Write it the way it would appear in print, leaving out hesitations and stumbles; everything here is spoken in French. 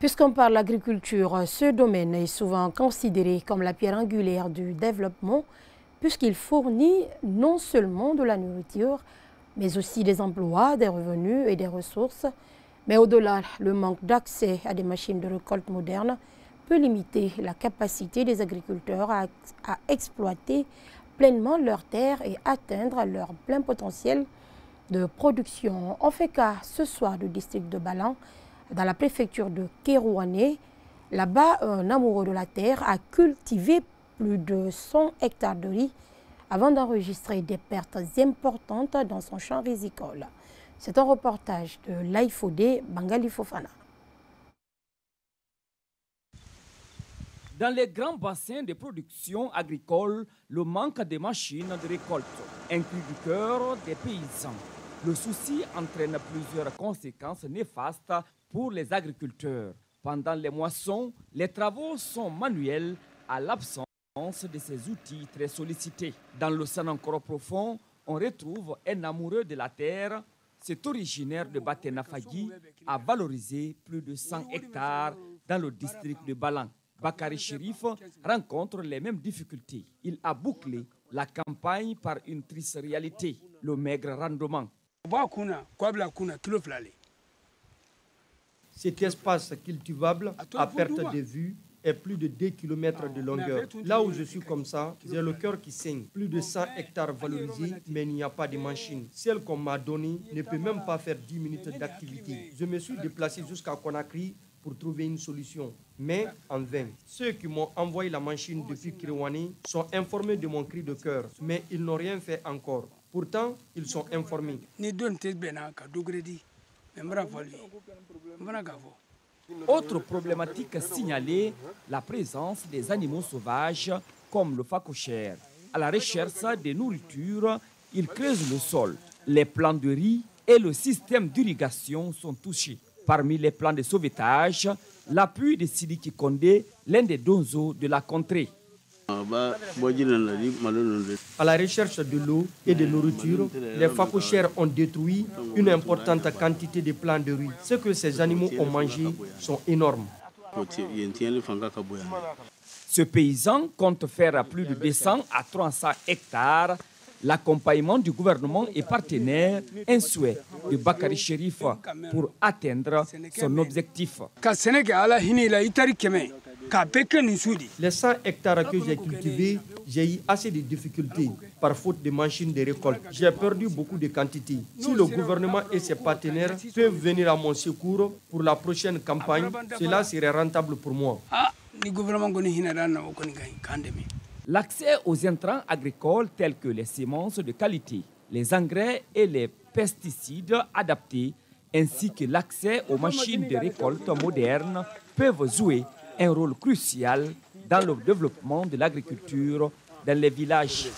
Puisqu'on parle d'agriculture, ce domaine est souvent considéré comme la pierre angulaire du développement, puisqu'il fournit non seulement de la nourriture, mais aussi des emplois, des revenus et des ressources. Mais au-delà, le manque d'accès à des machines de récolte modernes peut limiter la capacité des agriculteurs à exploiter pleinement leurs terres et atteindre leur plein potentiel de production. On fait cas ce soir du district de Balan, dans la préfecture de Kérouané. Là-bas, un amoureux de la terre a cultivé plus de 100 hectares de riz avant d'enregistrer des pertes importantes dans son champ rizicole. C'est un reportage de l'Aïfodé Bangali Fofana. Dans les grands bassins de production agricole, le manque de machines de récolte inclut du cœur des paysans. Le souci entraîne plusieurs conséquences néfastes pour les agriculteurs. Pendant les moissons, les travaux sont manuels à l'absence de ces outils très sollicités. Dans l'océan encore profond, on retrouve un amoureux de la terre. Cet originaire de Baténafagui a valorisé plus de 100 hectares dans le district de Balan. Bakary Chérif rencontre les mêmes difficultés. Il a bouclé la campagne par une triste réalité, le maigre rendement. Cet espace cultivable à perte de vue est plus de 2 km de longueur. Là où je suis comme ça, j'ai le cœur qui saigne. Plus de 100 hectares valorisés, mais il n'y a pas de machine. Celle qu'on m'a donnée ne peut même pas faire 10 minutes d'activité. Je me suis déplacé jusqu'à Conakry pour trouver une solution, mais en vain. Ceux qui m'ont envoyé la machine depuis Kérouané sont informés de mon cri de cœur, mais ils n'ont rien fait encore. Pourtant, ils sont informés. Autre problématique signalée, la présence des animaux sauvages comme le phacochère. À la recherche de nourriture, ils creusent le sol. Les plants de riz et le système d'irrigation sont touchés. Parmi les plans de sauvetage, l'appui de Sidiki Kondé, l'un des donzos de la contrée. À la recherche de l'eau et de nourriture, les phacochères ont détruit une importante quantité de plants de riz. Ce que ces animaux ont mangé sont énormes. Ce paysan compte faire plus de 200 à 300 hectares. L'accompagnement du gouvernement est partenaire, un souhait de Bakary Chérif pour atteindre son objectif. Les 100 hectares que j'ai cultivés, j'ai eu assez de difficultés par faute de machines de récolte. J'ai perdu beaucoup de quantités. Si le gouvernement et ses partenaires peuvent venir à mon secours pour la prochaine campagne, cela serait rentable pour moi. L'accès aux intrants agricoles tels que les semences de qualité, les engrais et les pesticides adaptés, ainsi que l'accès aux machines de récolte modernes peuvent jouer un rôle crucial dans le développement de l'agriculture dans les villages.